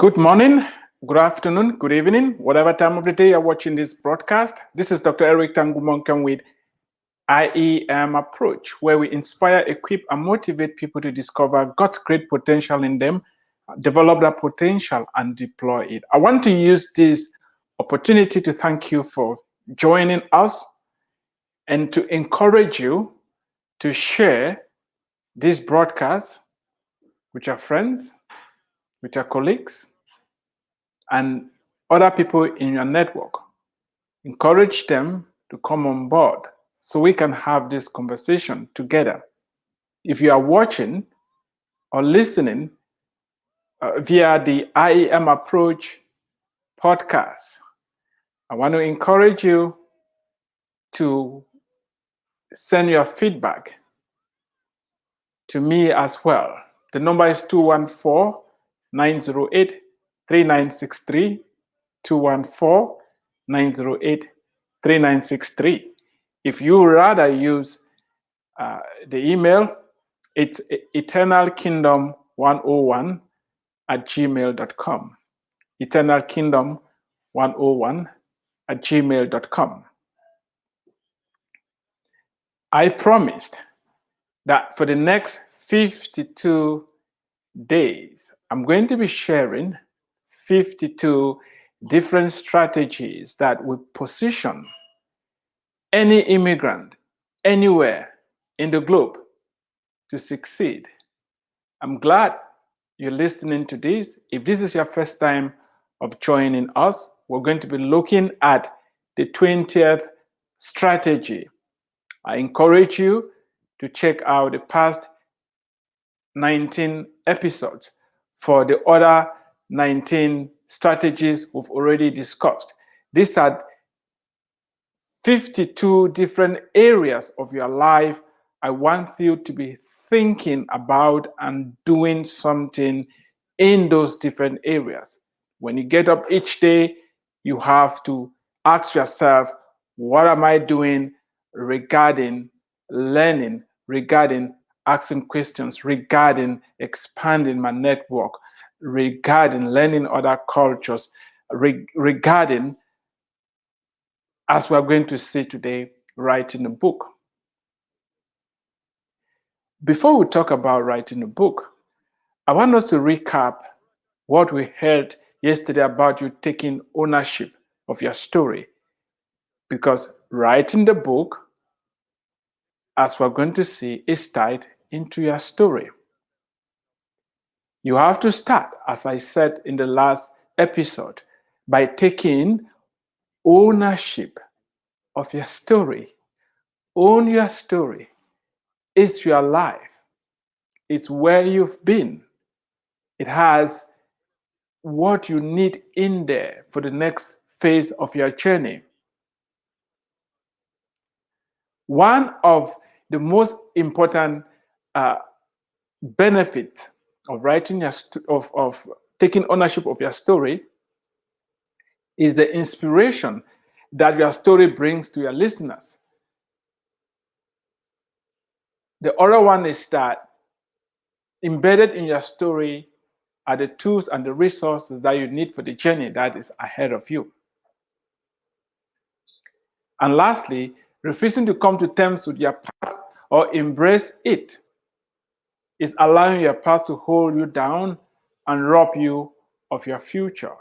Good morning, good afternoon, good evening, whatever time of the day you're watching this broadcast. This is Dr. Eric Tangumonkan with IEM Approach, where we inspire, equip, and motivate people to discover God's great potential in them, develop that potential, and deploy it. I want to use this opportunity to thank you for joining us and to encourage you to share this broadcast with your friends, with your colleagues, and other people in your network. Encourage them to come on board so we can have this conversation together. If you are watching or listening via the IEM Approach podcast, I want to encourage you to send your feedback to me as well. The number is 214-908-3963, 214-908-3963. If you rather use the email, it's eternalkingdom101 at gmail.com. eternalkingdom101 at gmail.com. I promised that for the next 52 days, I'm going to be sharing 52 different strategies that will position any immigrant anywhere in the globe to succeed. I'm glad you're listening to this. If this is your first time of joining us, we're going to be looking at the 20th strategy. I encourage you to check out the past 19 episodes for the other 19 strategies we've already discussed. These are 52 different areas of your life I want you to be thinking about and doing something in those different areas. When you get up each day, you have to ask yourself, what am I doing regarding learning, regarding asking questions, regarding expanding my network, regarding learning other cultures, regarding, as we're going to see today, writing a book. Before we talk about writing a book, I want us to recap what we heard yesterday about you taking ownership of your story. Because writing the book, as we're going to see, is tied into your story. You have to start, as I said in the last episode, by taking ownership of your story. Own your story. It's your life. It's where you've been. It has what you need in there for the next phase of your journey. One of the most important benefits of writing of taking ownership of your story is the inspiration that your story brings to your listeners. The other one is that embedded in your story are the tools and the resources that you need for the journey that is ahead of you. And lastly, refusing to come to terms with your past or embrace it is allowing your past to hold you down and rob you of your future.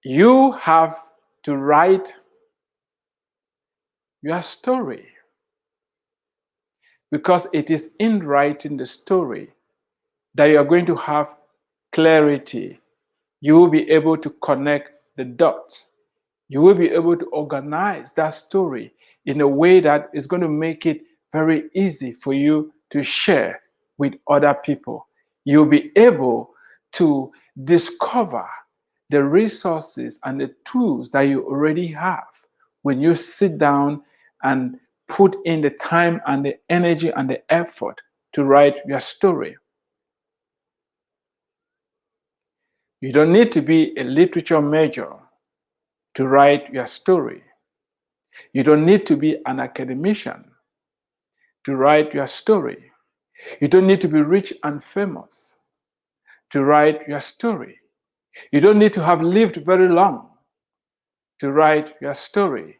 You have to write your story, because it is in writing the story that you are going to have clarity. You will be able to connect the dots. You will be able to organize that story in a way that is going to make it very easy for you to share with other people. You'll be able to discover the resources and the tools that you already have when you sit down and put in the time and the energy and the effort to write your story. You don't need to be a literature major to write your story. You don't need to be an academician to write your story. You don't need to be rich and famous to write your story. You don't need to have lived very long to write your story.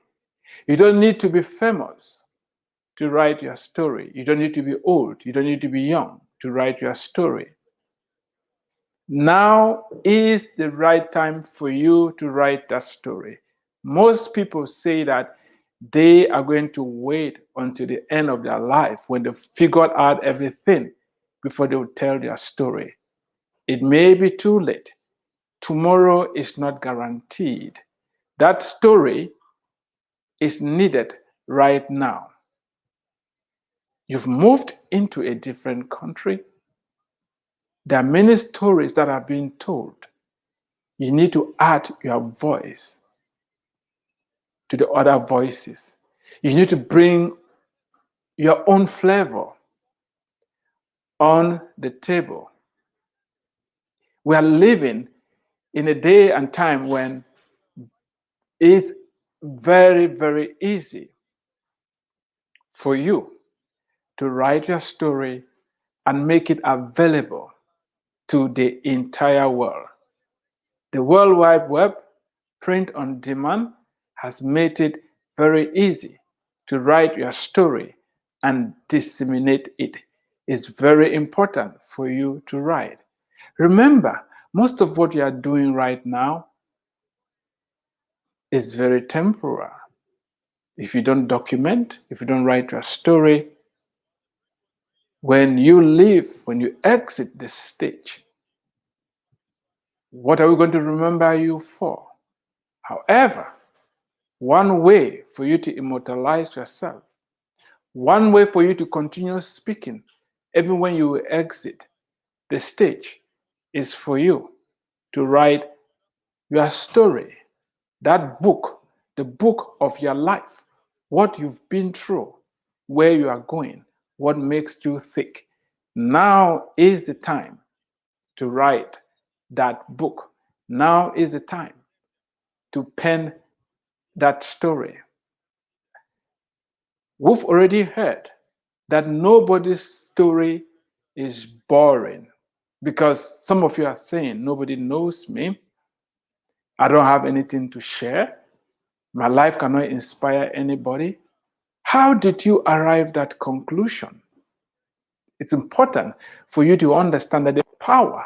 You don't need to be famous to write your story. You don't need to be old. You don't need to be young to write your story. Now is the right time for you to write that story. Most people say that they are going to wait until the end of their life when they've figured out everything before they will tell their story. It may be too late. Tomorrow is not guaranteed. That story is needed right now. You've moved into a different country. There are many stories that are being told. You need to add your voice to the other voices. You need to bring your own flavor on the table. We are living in a day and time when it's very, very easy for you to write your story and make it available to the entire world. The World Wide Web, print on demand, has made it very easy to write your story and disseminate it. It's very important for you to write. Remember, most of what you are doing right now is very temporal. If you don't document, if you don't write your story, when you leave, when you exit this stage, what are we going to remember you for? However, one way for you to immortalize yourself, one way for you to continue speaking, even when you exit the stage, is for you to write your story, that book, the book of your life, what you've been through, where you are going, what makes you tick. Now is the time to write that book. Now is the time to pen that story. We've already heard that nobody's story is boring, because some of you are saying, nobody knows me. I don't have anything to share. My life cannot inspire anybody. How did you arrive at that conclusion? It's important for you to understand that the power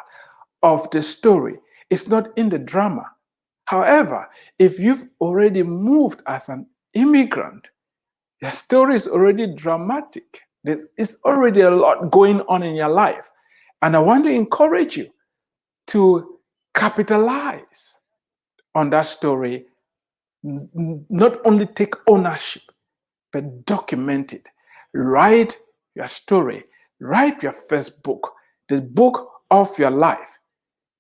of the story is not in the drama. However, if you've already moved as an immigrant, your story is already dramatic. There's already a lot going on in your life. And I want to encourage you to capitalize on that story, not only take ownership, but document it. Write your story, write your first book, the book of your life.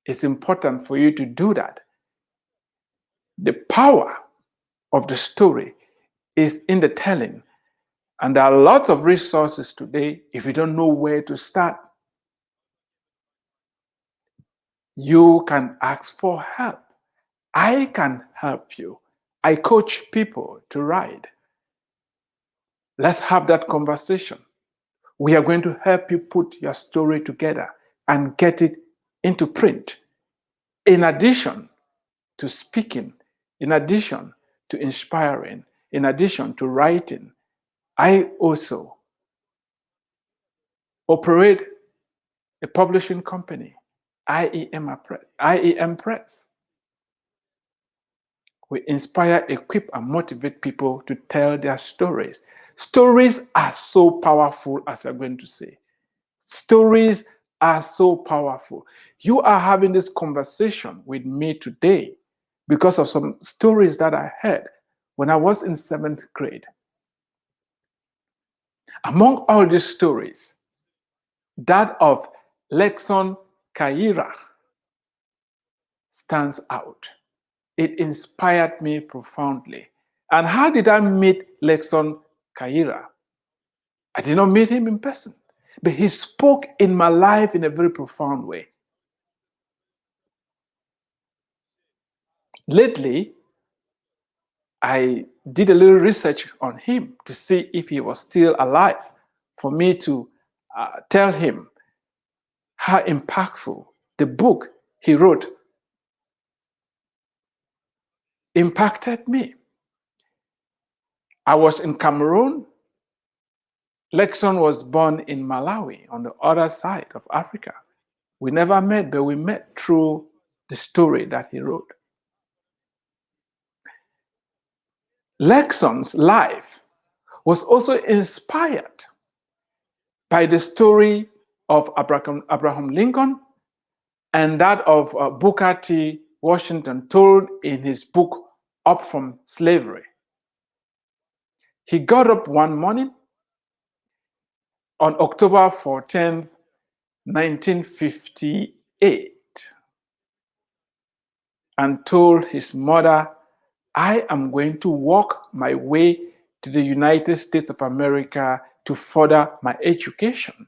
It's important for you to do that. The power of the story is in the telling. And there are lots of resources today. If you don't know where to start, you can ask for help. I can help you. I coach people to write. Let's have that conversation. We are going to help you put your story together and get it into print. In addition to speaking, in addition to inspiring, in addition to writing, I also operate a publishing company, IEM Press. We inspire, equip, and motivate people to tell their stories. Stories are so powerful, as I'm going to say. Stories are so powerful. You are having this conversation with me today because of some stories that I heard when I was in 7th grade. Among all these stories, that of Lexon Kaira stands out. It inspired me profoundly. And how did I meet Lexon Kaira? I did not meet him in person, but he spoke in my life in a very profound way. Lately, I did a little research on him to see if he was still alive, for me to tell him how impactful the book he wrote impacted me. I was in Cameroon. Lexon was born in Malawi on the other side of Africa. We never met, but we met through the story that he wrote. Lexon's life was also inspired by the story of Abraham Lincoln and that of Booker T. Washington, told in his book, Up from Slavery. He got up one morning on October 14th, 1958, and told his mother, I am going to walk my way to the United States of America to further my education.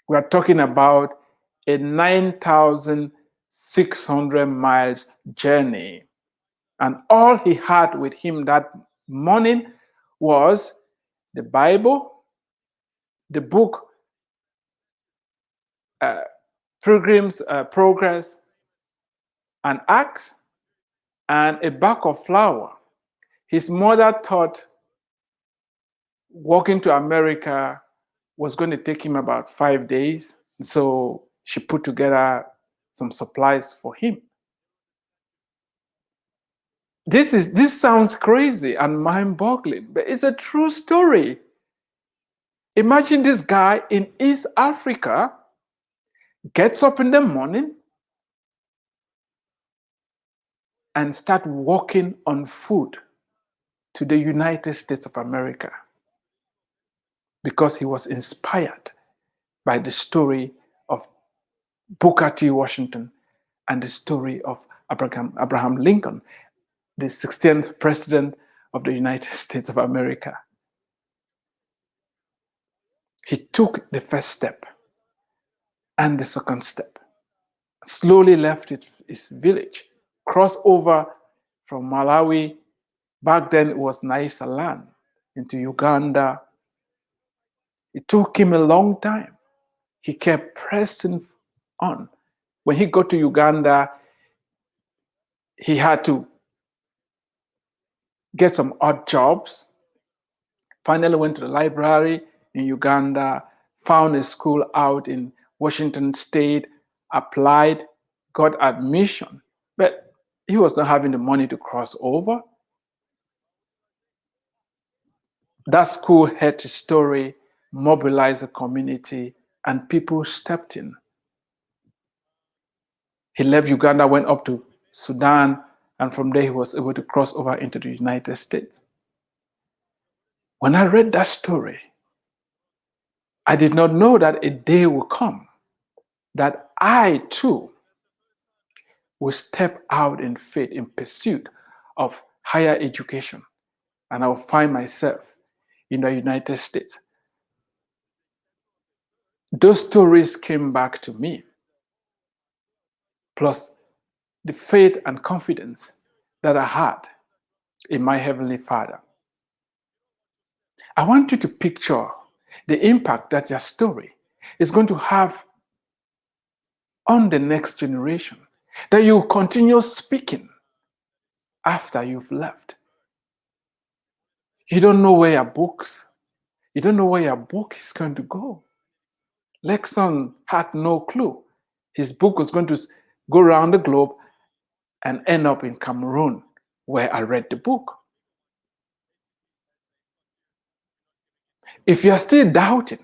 We are talking about a 9,600 miles journey. And all he had with him that morning was the Bible, the book Pilgrim's Progress and Acts, and a bag of flour. His mother thought walking to America was going to take him about 5 days. So she put together some supplies for him. This sounds crazy and mind-boggling, but it's a true story. Imagine this guy in East Africa gets up in the morning and start walking on foot to the United States of America because he was inspired by the story of Booker T. Washington and the story of Abraham Lincoln, the 16th president of the United States of America. He took the first step and the second step, slowly left his village, crossed over from Malawi, back then it was Naisa land, into Uganda. It took him a long time. He kept pressing on. When he got to Uganda, he had to get some odd jobs. Finally went to the library in Uganda, found a school out in Washington State, applied, got admission, but he was not having the money to cross over. That school heard his story, mobilized the community, and people stepped in. He left Uganda, went up to Sudan, and from there he was able to cross over into the United States. When I read that story, I did not know that a day will come that I too will step out in faith in pursuit of higher education, and I will find myself in the United States. Those stories came back to me, plus the faith and confidence that I had in my Heavenly Father. I want you to picture the impact that your story is going to have on the next generation, that you continue speaking after you've left. You don't know where you don't know where your book is going to go. Lexon had no clue. His book was going to go around the globe and end up in Cameroon, where I read the book. If you're still doubting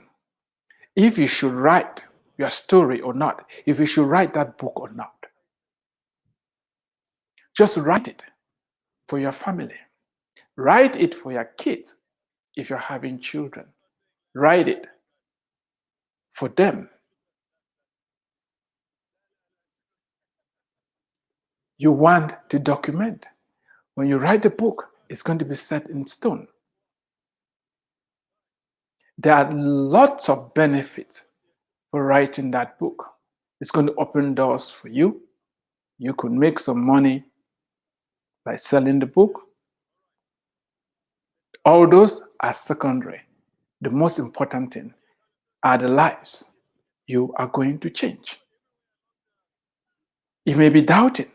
if you should write your story or not, if you should write that book or not, just write it for your family. Write it for your kids if you're having children. Write it for them. You want to document. When you write the book, it's going to be set in stone. There are lots of benefits for writing that book. It's going to open doors for you. You could make some money by selling the book. All those are secondary. The most important thing are the lives you are going to change. You may be doubting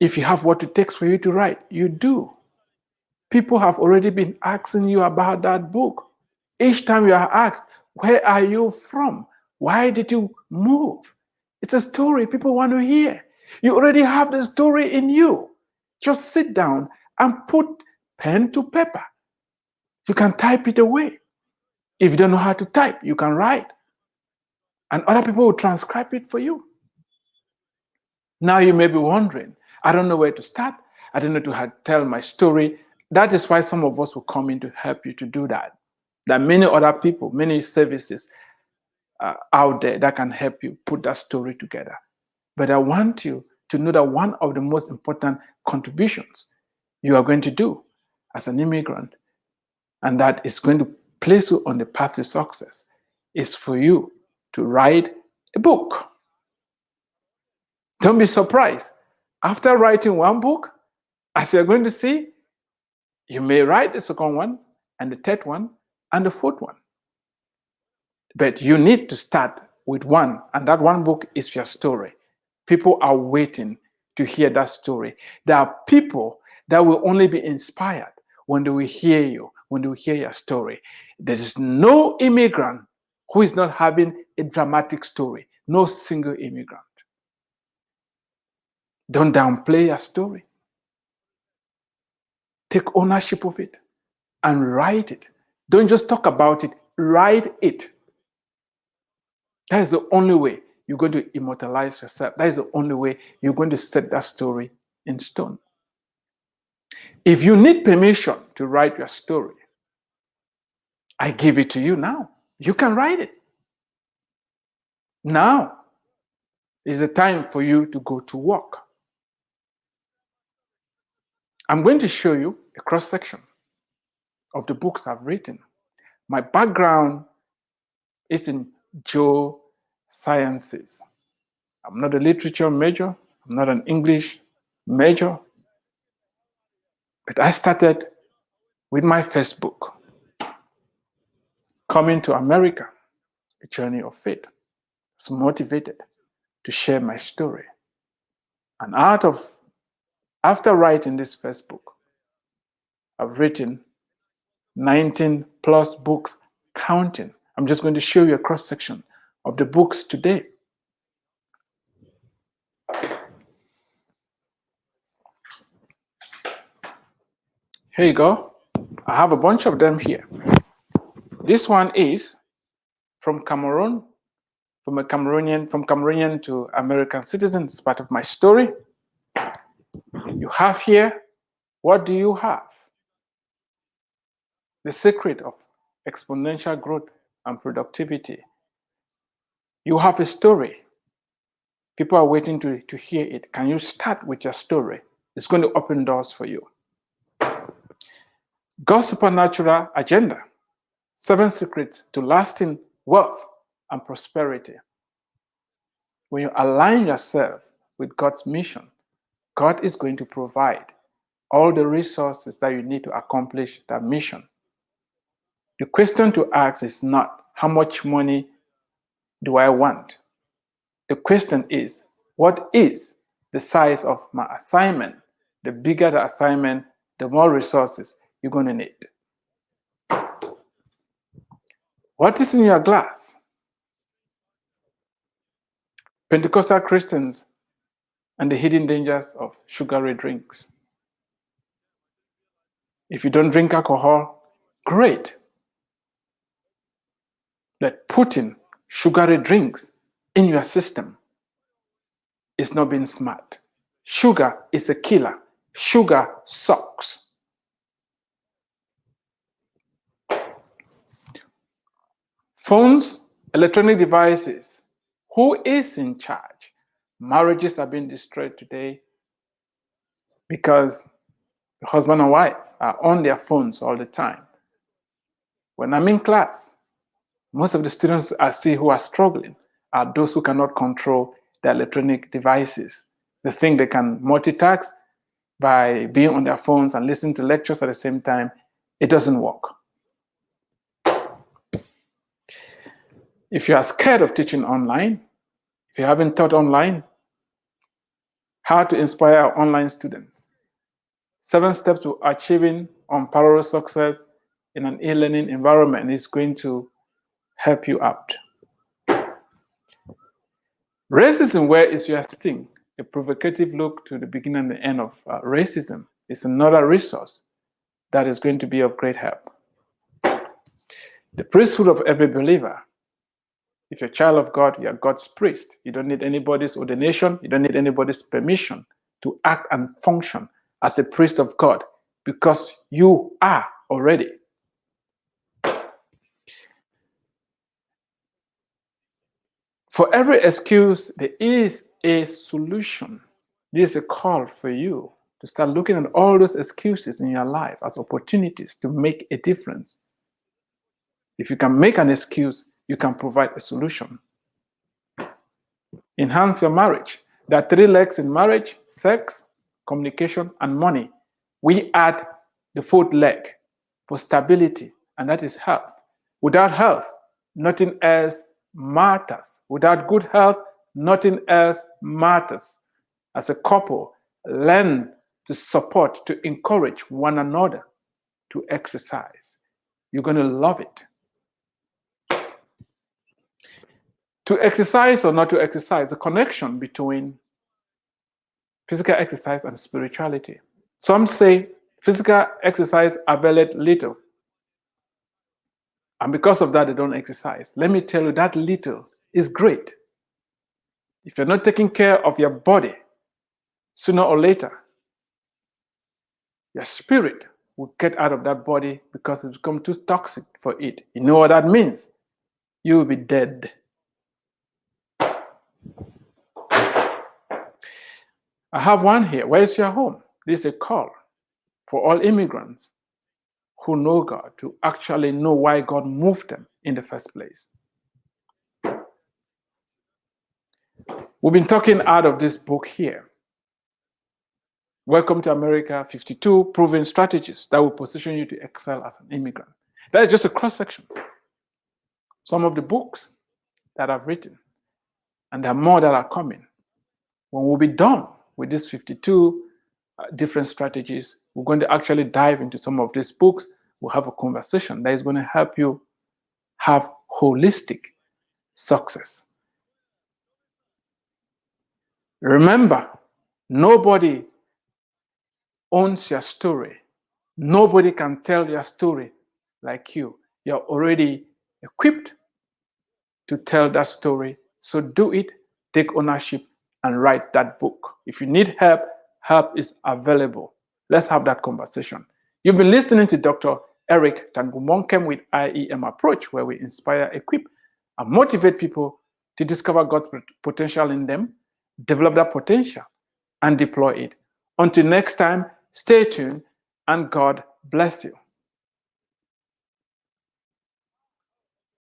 if you have what it takes for you to write. You do. People have already been asking you about that book. Each time you are asked, where are you from? Why did you move? It's a story people want to hear. You already have the story in you. Just sit down and put pen to paper. You can type it away. If you don't know how to type, you can write. And other people will transcribe it for you. Now you may be wondering, I don't know where to start. I don't know how to tell my story. That is why some of us will come in to help you to do that. There are many other people, many services out there that can help you put that story together. But I want you to know that one of the most important contributions you are going to do as an immigrant, and that is going to place you on the path to success, is for you to write a book. Don't be surprised. After writing one book, as you're going to see, you may write the second one, and the third one, and the fourth one. But you need to start with one, and that one book is your story. People are waiting to hear that story. There are people that will only be inspired when they will hear you, when they will hear your story. There is no immigrant who is not having a dramatic story. No single immigrant. Don't downplay your story. Take ownership of it and write it. Don't just talk about it, write it. That is the only way you're going to immortalize yourself. That is the only way you're going to set that story in stone. If you need permission to write your story, I give it to you now. You can write it. Now is the time for you to go to work. I'm going to show you a cross-section of the books I've written. My background is in geosciences. I'm not a literature major. I'm not an English major. But I started with my first book, Coming to America, A Journey of Faith. I was motivated to share my story. And after writing this first book, I've written 19 plus books, counting. I'm just going to show you a cross-section of the books today. Here you go. I have a bunch of them here. This one is from Cameroon, from Cameroonian to American citizen. It's part of my story. You have here, what do you have? The secret of exponential growth and productivity. You have a story. People are waiting to hear it. Can you start with your story? It's going to open doors for you. God's supernatural agenda. 7 secrets to lasting wealth and prosperity. When you align yourself with God's mission, God is going to provide all the resources that you need to accomplish that mission. The question to ask is not, how much money do I want? The question is, what is the size of my assignment? The bigger the assignment, the more resources you're going to need. What is in your glass? Pentecostal Christians and the hidden dangers of sugary drinks. If you don't drink alcohol, great. But putting sugary drinks in your system is not being smart. Sugar is a killer. Sugar sucks. Phones, electronic devices. Who is in charge? Marriages are being destroyed today because the husband and wife are on their phones all the time. When I'm in class, most of the students I see who are struggling are those who cannot control their electronic devices. They think they can multitask by being on their phones and listening to lectures at the same time. It doesn't work. If you are scared of teaching online, if you haven't taught online, how to inspire our online students. 7 steps to achieving unparalleled success in an e-learning environment is going to help you out. Racism, where is your sting? A provocative look to the beginning and the end of racism is another resource that is going to be of great help. The priesthood of every believer. If you're a child of God, you're God's priest. You don't need anybody's ordination. You don't need anybody's permission to act and function as a priest of God because you are already. For every excuse, there is a solution. This is a call for you to start looking at all those excuses in your life as opportunities to make a difference. If you can make an excuse, you can provide a solution. Enhance your marriage. There are 3 legs in marriage: sex, communication, and money. We add the 4th leg for stability, and that is health. Without health, nothing else matters. Without good health, nothing else matters. As a couple, learn to support, to encourage one another to exercise. You're going to love it. To exercise or not to exercise, the connection between physical exercise and spirituality. Some say physical exercise availeth little, and because of that, they don't exercise. Let me tell you, that little is great. If you're not taking care of your body, sooner or later, your spirit will get out of that body because it's become too toxic for it. You know what that means? You will be dead. I have one here. Where is your home? This is a call for all immigrants who know God to actually know why God moved them in the first place. We've been talking out of this book here. Welcome to America, 52 proven strategies that will position you to excel as an immigrant. That is just a cross-section. Some of the books that I've written, and there are more that are coming. When we'll be done with these 52 different strategies, we're going to actually dive into some of these books. We'll have a conversation that is going to help you have holistic success. Remember, nobody owns your story. Nobody can tell your story like you. You're already equipped to tell that story. So do it, take ownership, and write that book. If you need help, help is available. Let's have that conversation. You've been listening to Dr. Eric Tangumonkem with IEM Approach, where we inspire, equip, and motivate people to discover God's potential in them, develop that potential, and deploy it. Until next time, stay tuned, and God bless you.